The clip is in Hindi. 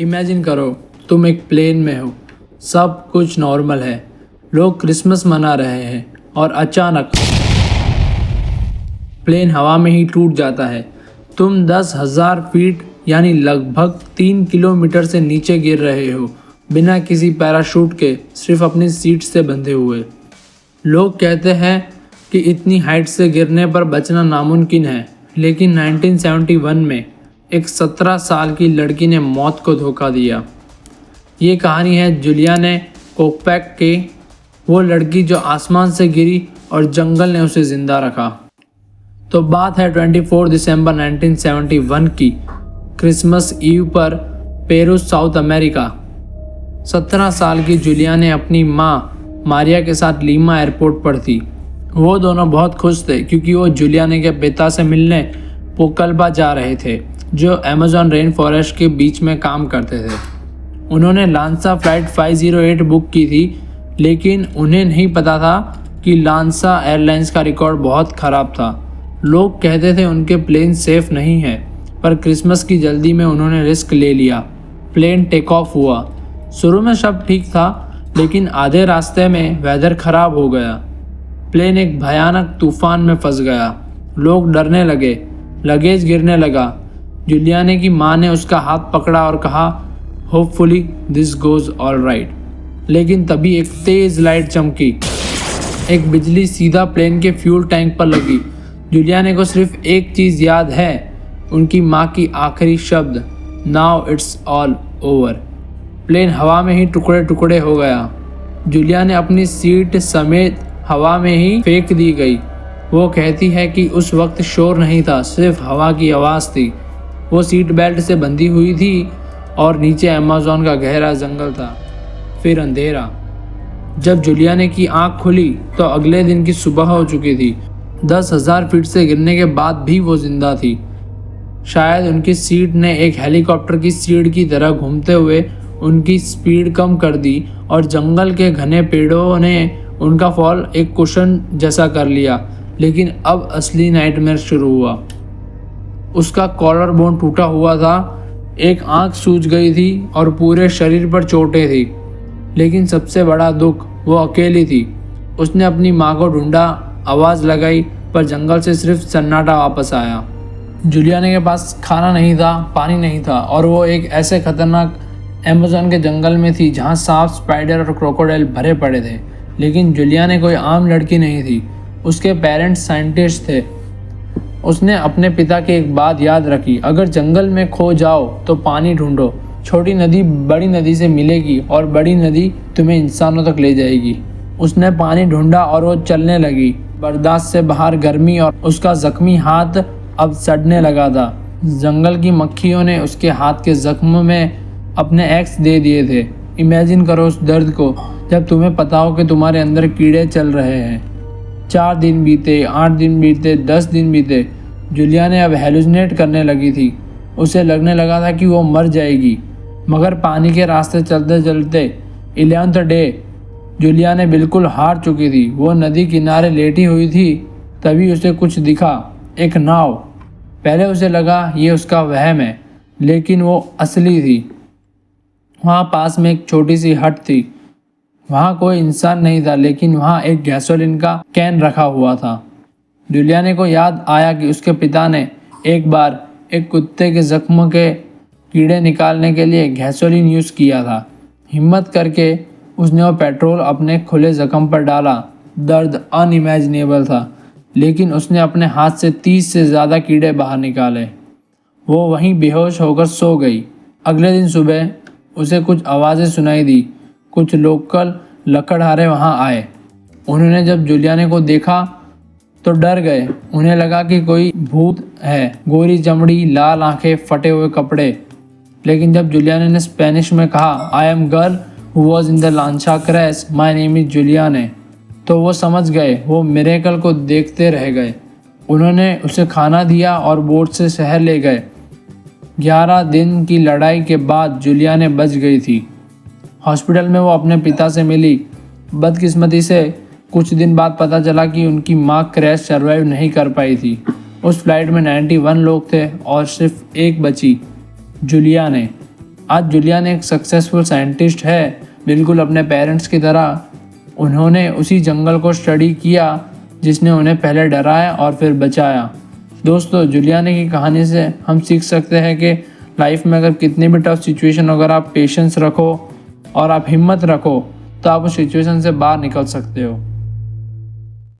इमेजिन करो तुम एक प्लेन में हो, सब कुछ नॉर्मल है, लोग क्रिसमस मना रहे हैं और अचानक प्लेन हवा में ही टूट जाता है। तुम 10,000 फीट यानी लगभग 3 किलोमीटर से नीचे गिर रहे हो, बिना किसी पैराशूट के, सिर्फ अपनी सीट से बंधे हुए। लोग कहते हैं कि इतनी हाइट से गिरने पर बचना नामुमकिन है, लेकिन 1971 में एक 17 साल की लड़की ने मौत को धोखा दिया। ये कहानी है जुलियाने कोकपैक की, वो लड़की जो आसमान से गिरी और जंगल ने उसे ज़िंदा रखा। तो बात है 24 दिसंबर 1971 की, क्रिसमस ईव पर पेरू, साउथ अमेरिका। 17 साल की जुलियाने अपनी माँ मारिया के साथ लीमा एयरपोर्ट पर थी। वो दोनों बहुत खुश थे क्योंकि वो जुलियाने के पिता से मिलने पोकलबा जा रहे थे, जो अमेज़न रेन फॉरेस्ट के बीच में काम करते थे। उन्होंने लांसा फ्लाइट 508 बुक की थी, लेकिन उन्हें नहीं पता था कि लांसा एयरलाइंस का रिकॉर्ड बहुत ख़राब था। लोग कहते थे उनके प्लेन सेफ नहीं है, पर क्रिसमस की जल्दी में उन्होंने रिस्क ले लिया। प्लेन टेक ऑफ हुआ। शुरू में सब ठीक था, लेकिन आधे रास्ते में वेदर ख़राब हो गया। प्लेन एक भयानक तूफान में फंस गया। लोग डरने लगे, लगेज गिरने लगा। जुलियाने की माँ ने उसका हाथ पकड़ा और कहा, hopefully this goes all right. लेकिन तभी एक तेज़ लाइट चमकी। एक बिजली सीधा प्लेन के फ्यूल टैंक पर लगी। जुलियाने को सिर्फ एक चीज़ याद है, उनकी माँ की आखिरी शब्द, now it's all over. Plane हवा में ही टुकड़े टुकड़े हो गया। जुलियाने अपनी सीट समेत हवा में ही फेंक दी गई। वो कहती है कि उस वक्त शोर नहीं था, सिर्फ हवा की आवाज़ थी। वो सीट बेल्ट से बंधी हुई थी और नीचे अमेज़न का गहरा जंगल था। फिर अंधेरा। जब जुलियाने की आंख खुली तो अगले दिन की सुबह हो चुकी थी। 10,000 फीट से गिरने के बाद भी वो जिंदा थी। शायद उनकी सीट ने एक हेलीकॉप्टर की सीट की तरह घूमते हुए उनकी स्पीड कम कर दी और जंगल के घने पेड़ों ने उनका फॉल एक कुशन जैसा कर लिया। लेकिन अब असली नाइटमेयर शुरू हुआ। उसका कॉलर बोन टूटा हुआ था, एक आंख सूज गई थी और पूरे शरीर पर चोटें थी। लेकिन सबसे बड़ा दुख, वो अकेली थी। उसने अपनी माँ को ढूंढा, आवाज़ लगाई, पर जंगल से सिर्फ सन्नाटा वापस आया। जुलियाने के पास खाना नहीं था, पानी नहीं था, और वो एक ऐसे खतरनाक अमेज़न के जंगल में थी जहाँ सांप, स्पाइडर और क्रोकोडाइल भरे पड़े थे। लेकिन जुलियाने कोई आम लड़की नहीं थी। उसके पेरेंट्स साइंटिस्ट थे। उसने अपने पिता की एक बात याद रखी, अगर जंगल में खो जाओ तो पानी ढूंढो। छोटी नदी बड़ी नदी से मिलेगी और बड़ी नदी तुम्हें इंसानों तक ले जाएगी। उसने पानी ढूंढा और वो चलने लगी। बर्दाश्त से बाहर गर्मी और उसका जख्मी हाथ अब सड़ने लगा था। जंगल की मक्खियों ने उसके हाथ के जख्म में अपने एक्स दे दिए थे। इमेजिन करो उस दर्द को जब तुम्हें पता हो कि तुम्हारे अंदर कीड़े चल रहे हैं। 4 दिन बीते, 8 दिन बीते, 10 दिन बीते। जुलियाने अब हेलुसिनेट करने लगी थी। उसे लगने लगा था कि वो मर जाएगी। मगर पानी के रास्ते चलते चलते 11th डे जुलियाने बिल्कुल हार चुकी थी। वो नदी किनारे लेटी हुई थी। तभी उसे कुछ दिखा, एक नाव। पहले उसे लगा ये उसका वहम है, लेकिन वो असली थी। वहाँ पास में एक छोटी सी हट थी। वहाँ कोई इंसान नहीं था, लेकिन वहाँ एक गैसोलीन का कैन रखा हुआ था। जुलियाने को याद आया कि उसके पिता ने एक बार एक कुत्ते के जख्म के कीड़े निकालने के लिए गैसोलीन यूज़ किया था। हिम्मत करके उसने वो पेट्रोल अपने खुले जख्म पर डाला। दर्द अनइमेजिनेबल था, लेकिन उसने अपने हाथ से 30 से ज़्यादा कीड़े बाहर निकाले। वो वहीं बेहोश होकर सो गई। अगले दिन सुबह उसे कुछ आवाज़ें सुनाई दी। कुछ लोकल लकड़हारे वहाँ आए। उन्होंने जब जुलियाने को देखा तो डर गए। उन्हें लगा कि कोई भूत है। गोरी चमड़ी, लाल आंखें, फटे हुए कपड़े। लेकिन जब जुलियाने ने स्पेनिश में कहा, I am girl who was in the lancha crash, my name is Juliane, तो वो समझ गए। वो मिरेकल को देखते रह गए। उन्होंने उसे खाना दिया और बोट से शहर ले गए। 11 दिन की लड़ाई के बाद जुलियाने बच गई थी। हॉस्पिटल में वो अपने पिता से मिली। बदकिस्मती से कुछ दिन बाद पता चला कि उनकी माँ क्रैश सर्वाइव नहीं कर पाई थी। उस फ्लाइट में 91 लोग थे और सिर्फ एक बची, जुलियाने। आज जुलियन एक सक्सेसफुल साइंटिस्ट है, बिल्कुल अपने पेरेंट्स की तरह। उन्होंने उसी जंगल को स्टडी किया जिसने उन्हें पहले डराया और फिर बचाया। दोस्तों, जुलियन की कहानी से हम सीख सकते हैं कि लाइफ में अगर कितनी भी टफ सिचुएशन हो, अगर आप पेशेंस रखो और आप हिम्मत रखो तो आप उस सिचुएशन से बाहर निकल सकते हो।